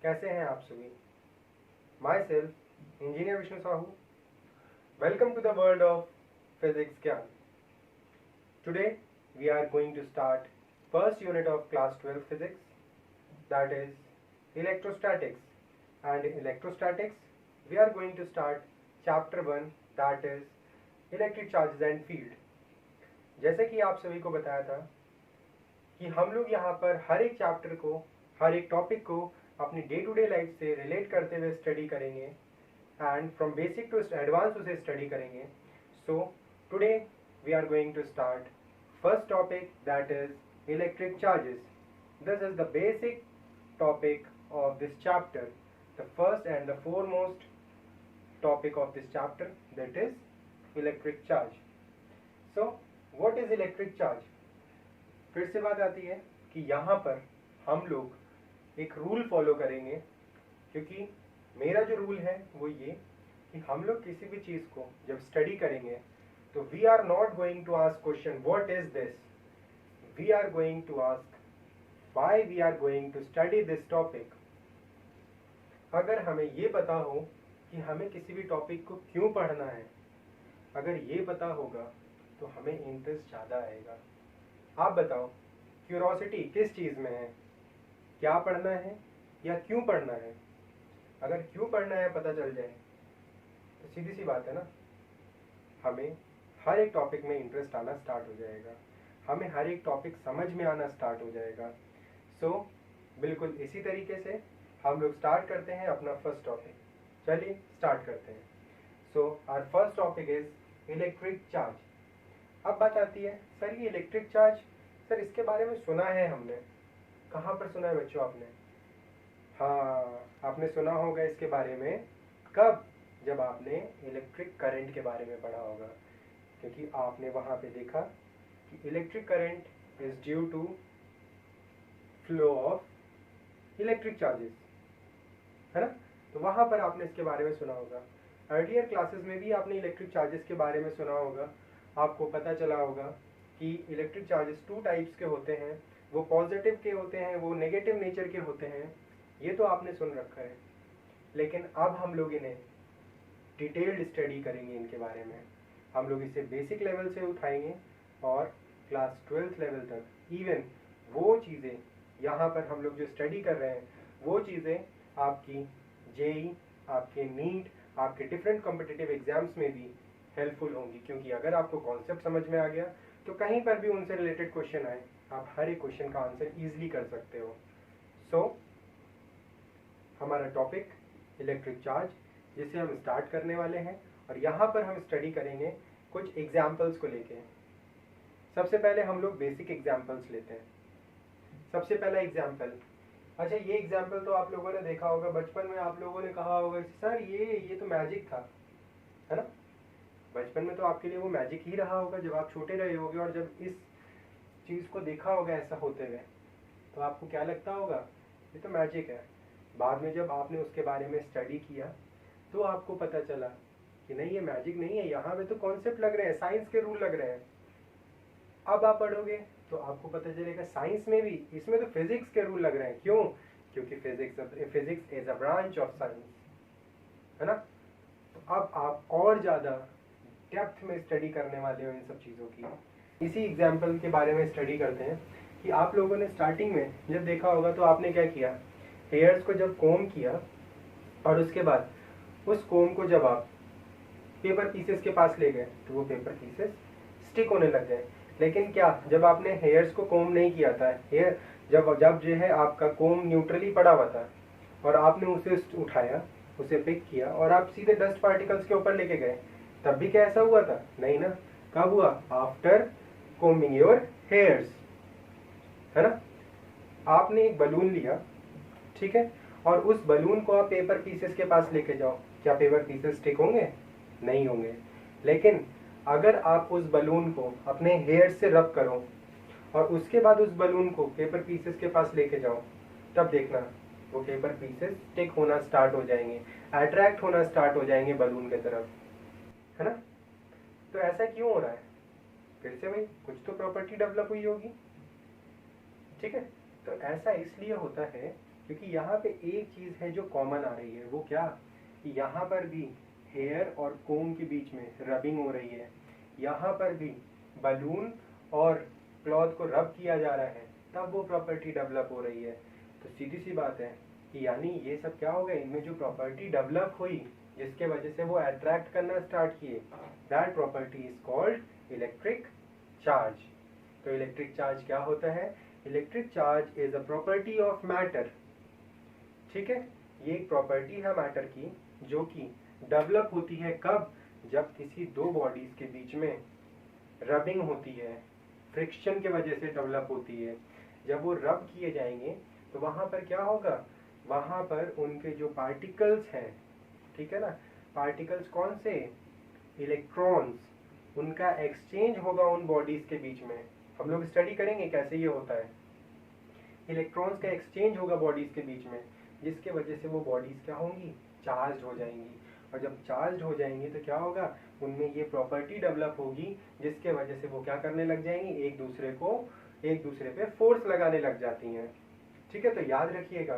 कैसे हैं आप सभी? Myself engineer Vishnu Sahu. Welcome to the world of physics Gyan. Today we are going to start first unit of class 12 physics, that is electrostatics. And in electrostatics we are going to start chapter 1, that is electric charges and field. जैसे कि आप सभी को बताया था कि हम लोग यहाँ पर हर एक चैप्टर को, हर एक टॉपिक को अपनी डे टू डे लाइफ से रिलेट करते हुए स्टडी करेंगे and from basic to advance उसे स्टडी करेंगे. So today we are going to start first topic, that is electric charges. This is the basic topic of this chapter, the first and the foremost topic of this chapter, that is electric charge. So what is electric charge? फिर से बात आती है कि यहाँ पर हम लोग एक रूल फॉलो करेंगे, क्योंकि मेरा जो रूल है वो ये कि हम लोग किसी भी चीज़ को जब स्टडी करेंगे तो we are not going to ask question what is this, we are going to ask why we are going to study this topic. अगर हमें ये पता हो कि हमें किसी भी टॉपिक को क्यों पढ़ना है, अगर ये पता होगा तो हमें इंटरेस्ट ज़्यादा आएगा. आप बताओ, क्यूरोसिटी किस चीज़ में है, क्या पढ़ना है या क्यों पढ़ना है? अगर क्यों पढ़ना है पता चल जाए तो सीधी सी बात है ना, हमें हर एक टॉपिक में इंटरेस्ट आना स्टार्ट हो जाएगा, हमें हर एक टॉपिक समझ में आना स्टार्ट हो जाएगा. सो बिल्कुल इसी तरीके से हम लोग स्टार्ट करते हैं अपना फर्स्ट टॉपिक. चलिए स्टार्ट करते हैं. So our first topic is electric charge. अब बात आती है, सर ये इलेक्ट्रिक चार्ज, सर इसके बारे में सुना है हमने. कहाँ पर सुना है बच्चों आपने? हाँ, आपने सुना होगा इसके बारे में. कब? जब आपने इलेक्ट्रिक करंट के बारे में पढ़ा होगा, क्योंकि आपने वहाँ पे देखा कि electric current is due to flow of electric charges, है ना. तो वहाँ पर आपने इसके बारे में सुना होगा. अर्लियर क्लासेस में भी आपने इलेक्ट्रिक चार्जेस के बारे में सुना होगा. आपको पता चला होगा कि इलेक्ट्रिक चार्जेस टू टाइप्स के होते हैं, वो पॉजिटिव के होते हैं, वो नेगेटिव नेचर के होते हैं. ये तो आपने सुन रखा है, लेकिन अब हम लोग इन्हें डिटेल्ड स्टडी करेंगे. इनके बारे में हम लोग इसे बेसिक लेवल से उठाएंगे और क्लास 12th लेवल तक. इवन वो चीज़ें यहाँ पर हम लोग जो स्टडी कर रहे हैं वो चीज़ें आपकी जेई, आपके नीट, आपके डिफरेंट कॉम्पिटिटिव एग्जाम्स में भी हेल्पफुल होंगी, क्योंकि अगर आपको कॉन्सेप्ट समझ में आ गया तो कहीं पर भी उनसे रिलेटेड क्वेश्चन आए, आप हर एक क्वेश्चन का आंसर ईजिली कर सकते हो. सो हमारा टॉपिक इलेक्ट्रिक चार्ज, जिसे हम स्टार्ट करने वाले हैं, और यहाँ पर हम स्टडी करेंगे कुछ एग्जाम्पल्स को लेके. सबसे पहले हम लोग बेसिक एग्जाम्पल्स लेते हैं. सबसे पहला एग्जाम्पल, अच्छा ये एग्जाम्पल तो आप लोगों ने देखा होगा, बचपन में आप लोगों ने कहा होगा सर ये तो मैजिक था, है ना. बचपन में तो आपके लिए वो मैजिक ही रहा होगा. जब आप छोटे रहे होगे और जब इस चीज़ को देखा होगा ऐसा होते हुए, तो आपको क्या लगता होगा, ये तो मैजिक है. बाद में जब आपने उसके बारे में स्टडी किया तो आपको पता चला कि नहीं, ये मैजिक नहीं है, यहाँ पे तो कॉन्सेप्ट लग रहे हैं, साइंस के रूल लग रहे हैं. अब आप पढ़ोगे तो आपको पता चलेगा साइंस में भी, इसमें तो फिजिक्स के रूल लग रहे हैं. क्यों? क्योंकि physics is a branch of science, है ना. तो अब आप और ज़्यादा डेप्थ में स्टडी करने वाले हो इन सब चीज़ों की. इसी एग्जाम्पल के बारे में स्टडी करते हैं कि आप लोगों ने स्टार्टिंग में जब देखा होगा तो आपने क्या किया, हेयर्स को जब कोम किया और उसके बाद उस कोम को जब आप पेपर पीसेस के पास ले गए तो वो पेपर पीसेस स्टिक होने लग गए. लेकिन क्या, जब आपने हेयर्स को कोम नहीं किया था, हेयर जब जो है आपका कोम न्यूट्रली पड़ा हुआ था और आपने उसे उठाया, उसे पिक किया और आप सीधे डस्ट पार्टिकल्स के ऊपर लेके गए, तब भी क्या ऐसा हुआ था? नहीं ना. कब हुआ? आफ्टर कोमिंग योर हेयर्स, है ना. आपने एक बलून लिया, ठीक है, और उस बलून को आप पेपर पीसेस के पास लेके जाओ, क्या पेपर पीसेस स्टिक होंगे? नहीं होंगे. लेकिन अगर आप उस बलून को अपने हेयर से रब करो और उसके बाद उस बलून को पेपर पीसेस के पास लेके जाओ, तब देखना वो पेपर पीसेस स्टिक होना स्टार्ट हो जाएंगे, अट्रैक्ट होना स्टार्ट हो जाएंगे बलून के तरफ, है ना. तो ऐसा क्यों हो रहा है? फिर से भाई कुछ तो प्रॉपर्टी डेवलप हुई होगी, ठीक है. तो ऐसा इसलिए होता है क्योंकि यहाँ पे एक चीज़ है जो कॉमन आ रही है, वो क्या कि यहाँ पर भी हेयर और कोम के बीच में रबिंग हो रही है, यहाँ पर भी बलून और क्लॉथ को रब किया जा रहा है, तब वो प्रॉपर्टी डेवलप हो रही है। तो सीधी सी बात है कि यानी ये सब क्या हो गया, इनमें जो प्रॉपर्टी डेवलप हुई जिसके वजह से वो अट्रैक्ट करना स्टार्ट किए, that property is called electric charge. तो इलेक्ट्रिक चार्ज क्या होता है? Electric charge is a property of matter. ठीक है, ये एक प्रॉपर्टी है मैटर की जो कि डेवलप होती है कब? जब किसी दो बॉडीज के बीच में रबिंग होती है, फ्रिक्शन के वजह से डेवलप होती है। जब वो रब किए जाएंगे तो वहां पर क्या होगा, वहां पर उनके जो पार्टिकल्स हैं, ठीक है ना, पार्टिकल्स कौन से? इलेक्ट्रॉन्स, उनका एक्सचेंज होगा उन बॉडीज के बीच में। हम लोग स्टडी करेंगे कैसे ये होता है। इलेक्ट्रॉन्स का एक्सचेंज होगा बॉडीज के बीच में, जिसके वजह से वो बॉडीज क्या होंगी? चार्ज हो जाएंगी। और जब चार्ज हो जाएंगी तो क्या होगा, उनमें ये प्रॉपर्टी डेवलप होगी जिसके वजह से वो क्या करने लग जाएंगी, एक दूसरे पे फोर्स लगाने लग जाती हैं। ठीक है, तो याद रखिएगा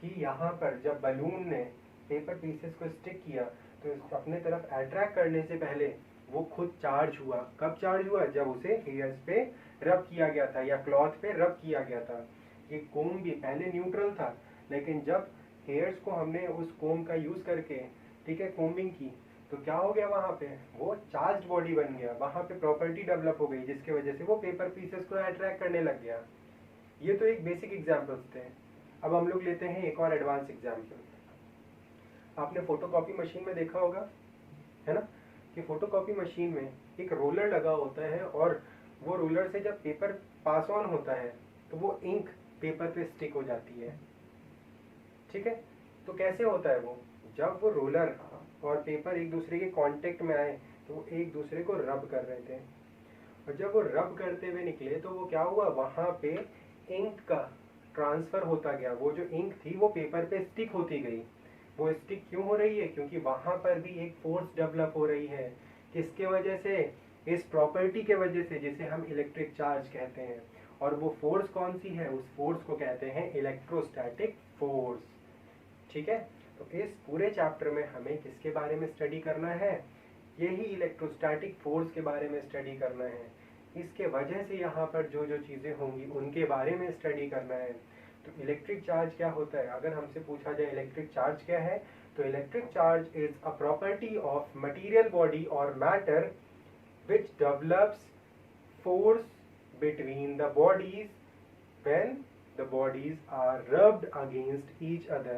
कि यहाँ पर जब बलून ने पेपर पीसेस को स्टिक किया तो इसको अपने तरफ अट्रैक्ट करने से पहले वो खुद चार्ज हुआ। कब चार्ज हुआ? जब उसे हेयर्स पे रब किया गया था या क्लॉथ पे रब किया गया था। ये कोम भी पहले न्यूट्रल था, लेकिन जब हेयर्स को हमने उस कोम का यूज करके, ठीक है, कोमिंग की, तो क्या हो गया, वहां पे वो चार्ज बॉडी बन गया, वहां पे प्रॉपर्टी डेवलप हो गई जिसके वजह से वो पेपर पीसेस को अट्रैक्ट करने लग गया। ये तो एक बेसिक एग्जांपल्स थे। अब हम लोग लेते हैं एक और एडवांस एग्जांपल। आपने फोटोकॉपी मशीन में देखा होगा, है ना, कि फोटोकॉपी मशीन में एक रोलर लगा होता है और वो रोलर से जब पेपर पास ऑन होता है तो वो इंक पेपर पे स्टिक हो जाती है। ठीक है, तो कैसे होता है वो? जब वो रोलर और पेपर एक दूसरे के कांटेक्ट में आए तो वो एक दूसरे को रब कर रहे थे, और जब वो रब करते हुए निकले तो वो क्या हुआ, वहां पे इंक का ट्रांसफर होता गया। वो जो इंक थी वो पेपर पे स्टिक होती गई। वो स्टिक क्यों हो रही है? क्योंकि वहां पर भी एक फोर्स डेवलप हो रही है। किसके वजह से? इस प्रॉपर्टी के वजह से, जिसे हम इलेक्ट्रिक चार्ज कहते हैं। और वो फोर्स कौन सी है? उस फोर्स को कहते हैं इलेक्ट्रोस्टैटिक फोर्स। ठीक है, तो इस पूरे चैप्टर में हमें किसके बारे में स्टडी करना है? यही इलेक्ट्रोस्टैटिक फोर्स के बारे में स्टडी करना है। इसके वजह से यहाँ पर जो जो चीजें होंगी उनके बारे में स्टडी करना है। तो इलेक्ट्रिक चार्ज क्या होता है? अगर हमसे पूछा जाए इलेक्ट्रिक चार्ज क्या है, तो electric charge is a property of material body और matter which develops force between the bodies when the bodies are rubbed against each other,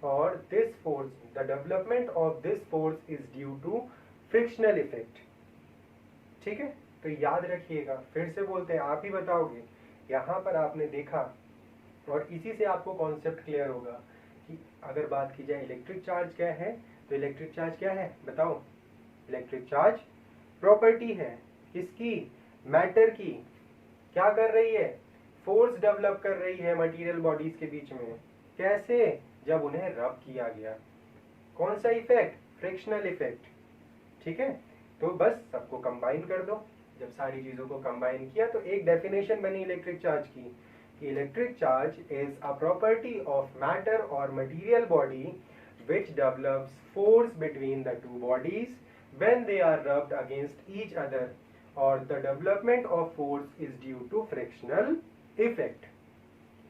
or this force, the development of this force is due to frictional effect. ठीक है, तो याद रखिएगा, फिर से बोलते हैं, आप ही बताओगे। यहाँ पर आपने देखा और इसी से आपको कॉन्सेप्ट क्लियर होगा कि अगर बात की जाए इलेक्ट्रिक चार्ज क्या है, तो इलेक्ट्रिक चार्ज क्या है बताओ? इलेक्ट्रिक चार्ज प्रॉपर्टी है किसकी? मैटर की। क्या कर रही है? फोर्स डेवलप कर रही है मटेरियल बॉडीज के बीच में। कैसे? जब उन्हें रब किया गया। कौन सा इफेक्ट? Frictional effect. ठीक है, तो बस सबको कंबाइन कर दो। जब सारी चीजों को कंबाइन किया तो एक डेफिनेशन बनी इलेक्ट्रिक चार्ज की, कि electric charge is a property of matter और material body which develops force between the two bodies when they are rubbed against each other, or the development of force is due to frictional effect.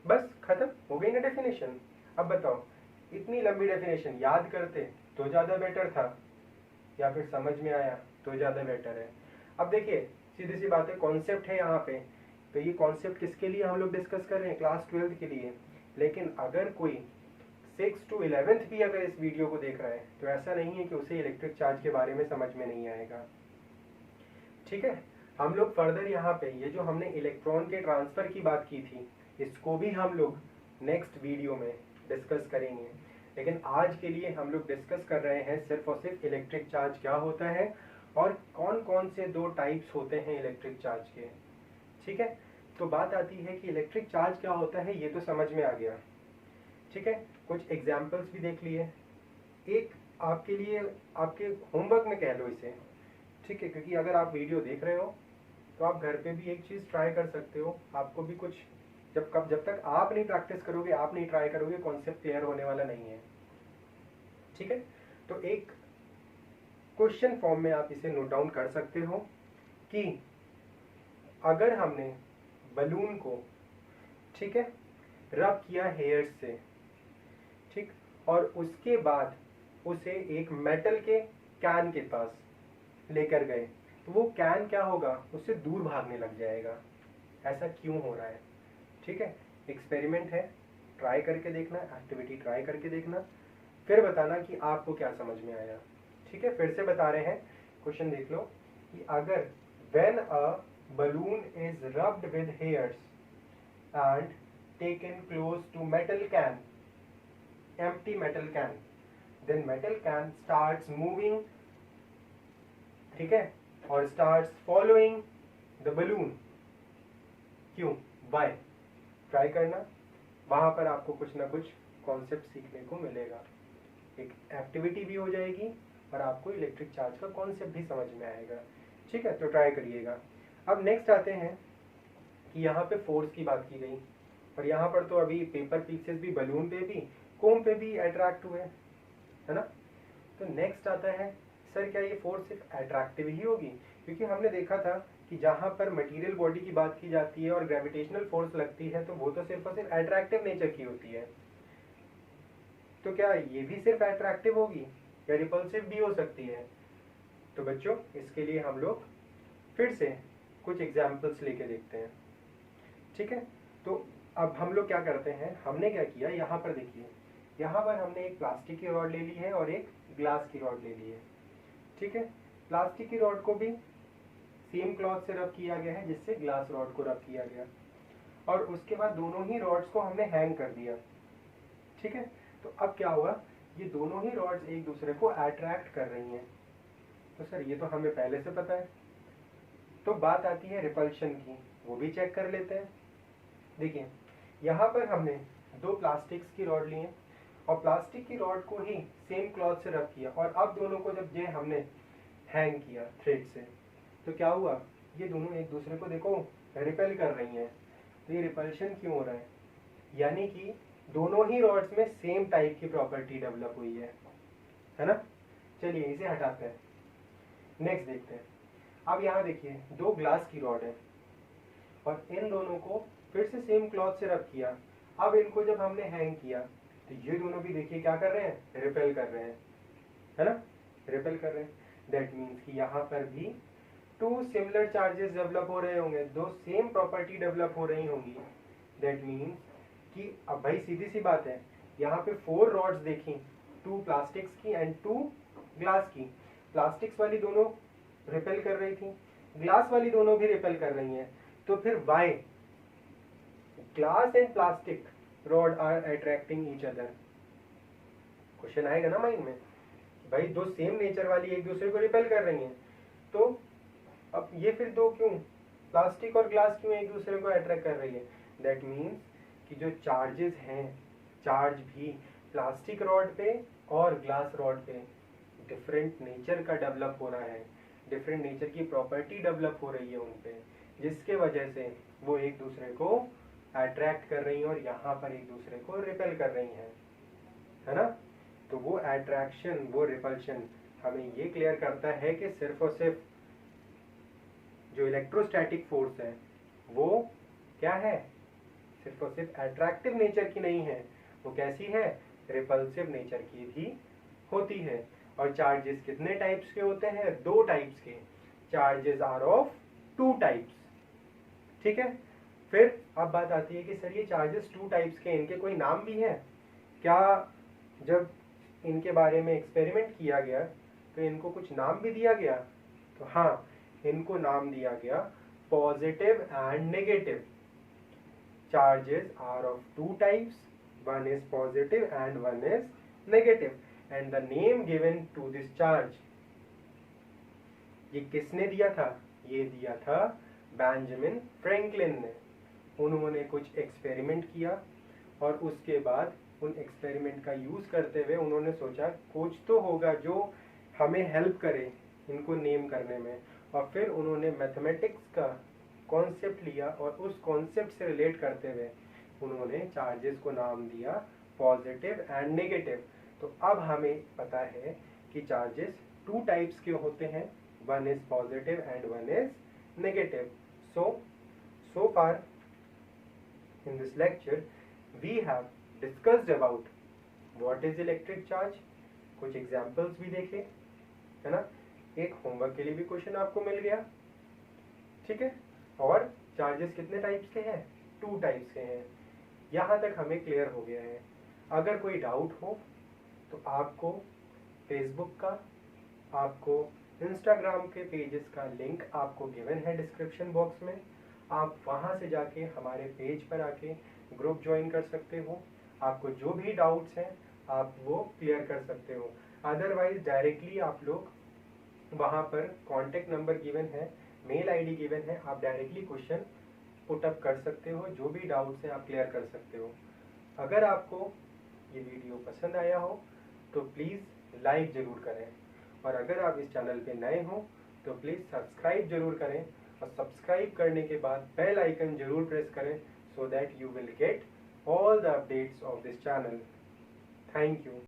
बस खत्म हो गई ना definition. अब बताओ, इतनी लंबी डेफिनेशन याद करते तो ज्यादा बेटर था या फिर समझ में आया तो ज्यादा बेटर है? अब देखिए, सीधी सी बात है, कॉन्सेप्ट है यहाँ पे, तो ये कॉन्सेप्ट किसके लिए हम लोग डिस्कस कर रहे हैं? क्लास 12th के लिए। लेकिन अगर कोई 6 to 11th भी अगर इस वीडियो को देख रहा है तो ऐसा नहीं है कि उसे इलेक्ट्रिक चार्ज के बारे में समझ में नहीं आएगा। ठीक है, हम लोग फर्दर यहाँ पे ये जो हमने इलेक्ट्रॉन के ट्रांसफर की बात की थी, इसको भी हम लोग नेक्स्ट वीडियो में डिस्कस करेंगे। लेकिन आज के लिए हम लोग डिस्कस कर रहे हैं सिर्फ और सिर्फ इलेक्ट्रिक चार्ज क्या होता है और कौन कौन से दो टाइप्स होते हैं इलेक्ट्रिक चार्ज के। ठीक है, तो बात आती है कि इलेक्ट्रिक चार्ज क्या होता है, ये तो समझ में आ गया। ठीक है, कुछ एग्जाम्पल्स भी देख लिए। एक आपके लिए, आपके होमवर्क में कह लो इसे। ठीक है, क्योंकि अगर आप वीडियो देख रहे हो तो आप घर पे भी एक चीज़ ट्राई कर सकते हो। आपको भी कुछ जब तक आप नहीं प्रैक्टिस करोगे, आप नहीं ट्राई करोगे, कॉन्सेप्ट क्लियर होने वाला नहीं है। ठीक है, तो एक क्वेश्चन फॉर्म में आप इसे नोट डाउन कर सकते हो कि अगर हमने बलून को, ठीक है, रब किया हेयर्स से, ठीक, और उसके बाद उसे एक मेटल के कैन के पास लेकर गए, तो वो कैन क्या होगा, उससे दूर भागने लग जाएगा। ऐसा क्यों हो रहा है? ठीक है, एक्सपेरिमेंट है, ट्राई करके देखना, एक्टिविटी ट्राई करके देखना, फिर बताना कि आपको क्या समझ में आया। ठीक है, फिर से बता रहे हैं, क्वेश्चन देख लो कि अगर when a balloon is rubbed with hairs and taken close to metal can, empty metal can, then metal can starts moving, ठीक है, और starts following the balloon। क्यों? Why? ट्राई करना, वहां पर आपको कुछ ना कुछ कॉन्सेप्ट सीखने को मिलेगा, एक एक्टिविटी भी हो जाएगी और आपको इलेक्ट्रिक चार्ज का कॉन्सेप्ट भी समझ में आएगा। ठीक है, तो ट्राई करिएगा। अब नेक्स्ट आते हैं कि यहाँ पे फोर्स की बात की गई, और यहाँ पर तो अभी पेपर पीसेस भी बलून पे भी, कोम पे भी अट्रैक्ट हुए, है ना। तो नेक्स्ट आता है, सर क्या ये फोर्स सिर्फ अट्रैक्टिव ही होगी? क्योंकि हमने देखा था कि जहाँ पर मटेरियल बॉडी की बात की जाती है और ग्रेविटेशनल फोर्स लगती है, तो वो तो सिर्फ और सिर्फ अट्रैक्टिव नेचर की होती है। तो क्या ये भी सिर्फ अट्रैक्टिव होगी या रिपल्सिव भी हो सकती है? तो बच्चों, इसके लिए हम लोग फिर से कुछ एग्जाम्पल्स लेके देखते हैं। ठीक है, तो अब हम लोग क्या करते हैं, हमने क्या किया, यहाँ पर देखिए, यहाँ पर हमने एक प्लास्टिक की रॉड ले ली है और एक ग्लास की रॉड ले ली है। ठीक है, प्लास्टिक की रॉड को भी सेम क्लॉथ से रब किया गया है जिससे ग्लास रॉड को रब किया गया, और उसके बाद दोनों ही रॉड्स को हमने हैंग कर दिया। ठीक है, तो अब क्या हुआ, ये दोनों ही रॉड्स एक दूसरे को अट्रैक्ट कर रही हैं। तो सर ये तो हमें पहले से पता है। तो बात आती है रिपल्शन की, वो भी चेक कर लेते हैं। देखिए, यहाँ पर हमने दो प्लास्टिक्स की रॉड ली है और प्लास्टिक की रॉड को ही सेम क्लॉथ से रब किया, और अब दोनों को जब ये हमने हैंग किया थ्रेड से, तो क्या हुआ, ये दोनों एक दूसरे को देखो रिपेल कर रही हैं। तो ये रिपल्शन क्यों हो रहा है? यानी कि दोनों ही रॉड्स में सेम टाइप की प्रॉपर्टी डेवलप हुई है ना। चलिए इसे हटाते हैं, नेक्स्ट देखते हैं। अब यहाँ देखिए, दो ग्लास की रॉड है और इन दोनों को फिर से सेम क्लॉथ से रब किया। अब इनको जब हमने हैंग किया तो ये दोनों भी देखिए क्या कर रहे हैं, रिपेल कर रहे हैं, है ना, रिपेल कर रहे हैं। दैट मीन्स कि यहाँ पर भी टू सिमिलर चार्जेस डेवलप हो रहे होंगे, दो सेम प्रॉपर्टी डेवलप हो रही होंगी। दैट मीन्स कि अब भाई सीधी सी बात है, यहाँ पे 4 रॉड्स देखी, 2 प्लास्टिक्स की एंड 2 ग्लास की। प्लास्टिक्स वाली दोनों रिपेल कर रही थी, ग्लास वाली दोनों भी रिपेल कर रही हैं। तो फिर why glass and plastic rod are attracting each other? Question आएगा ना माइंड में, भाई दो सेम नेचर वाली एक दूसरे को रिपेल कर रही हैं, तो अब ये फिर दो क्यों, प्लास्टिक और ग्लास क्यों एक दूसरे को अट्रैक्ट कर रही है? दैट मीन्स कि जो चार्जेस हैं, चार्ज भी प्लास्टिक रॉड पे और ग्लास रॉड पे डिफरेंट नेचर का डेवलप हो रहा है, डिफरेंट नेचर की प्रॉपर्टी डेवलप हो रही है उन पे, जिसके वजह से वो एक दूसरे को अट्रैक्ट कर रही हैं और यहाँ पर एक दूसरे को रिपेल कर रही हैं, है ना। तो वो अट्रैक्शन, वो रिपल्शन हमें ये क्लियर करता है कि सिर्फ और सिर्फ जो इलेक्ट्रोस्टैटिक फोर्स है वो क्या है, सिर्फ और सिर्फ अट्रैक्टिव नेचर की नहीं है, वो कैसी है, रिपल्सिव नेचर की भी होती है। और चार्जेस कितने टाइप्स के होते हैं, 2 टाइप्स के। Charges are of 2 types. ठीक है, फिर अब बात आती है कि सर ये चार्जेस 2 टाइप्स के, इनके कोई नाम भी है क्या? जब इनके बारे में एक्सपेरिमेंट किया गया तो इनको कुछ नाम भी दिया गया। तो हाँ, इनको नाम दिया गया positive and negative. Charges are of 2 types, one is positive and one is negative, and the name given to this charge, ये किसने दिया था? ये दिया था बेंजामिन फ्रैंकलिन ने। उन्होंने कुछ एक्सपेरिमेंट किया और उसके बाद उन एक्सपेरिमेंट का यूज करते हुए उन्होंने सोचा कुछ तो होगा जो हमें हेल्प करे इनको नेम करने में, और फिर उन्होंने मैथमेटिक्स का कॉन्सेप्ट लिया और उस कॉन्सेप्ट से रिलेट करते हुए उन्होंने चार्जेस को नाम दिया पॉजिटिव एंड नेगेटिव। तो अब हमें पता है कि चार्जेस टू टाइप्स के होते हैं, one is positive and one is negative. So far in this lecture we have discussed about what is electric charge, कुछ एग्जाम्पल्स भी देखे, है ना, एक होमवर्क के लिए भी क्वेश्चन आपको मिल गया, ठीक है। और चार्जेस कितने टाइप्स के हैं, टू टाइप्स के हैं। यहाँ तक हमें क्लियर हो गया है। अगर कोई डाउट हो तो आपको फेसबुक का, आपको इंस्टाग्राम के पेजेस का लिंक आपको गिवन है डिस्क्रिप्शन बॉक्स में, आप वहाँ से जाके हमारे पेज पर आके ग्रुप ज्वाइन कर सकते हो। आपको जो भी डाउट्स हैं आप वो क्लियर कर सकते हो। अदरवाइज डायरेक्टली आप लोग वहाँ पर कॉन्टेक्ट नंबर गिवन है, मेल आईडी गिवन है, आप डायरेक्टली क्वेश्चन पुट अप कर सकते हो, जो भी डाउट्स हैं आप क्लियर कर सकते हो। अगर आपको ये वीडियो पसंद आया हो तो प्लीज़ लाइक ज़रूर करें, और अगर आप इस चैनल पे नए हो तो प्लीज़ सब्सक्राइब जरूर करें, और सब्सक्राइब करने के बाद बेल आइकन जरूर प्रेस करें, so that you will get all the updates of this channel. Thank you.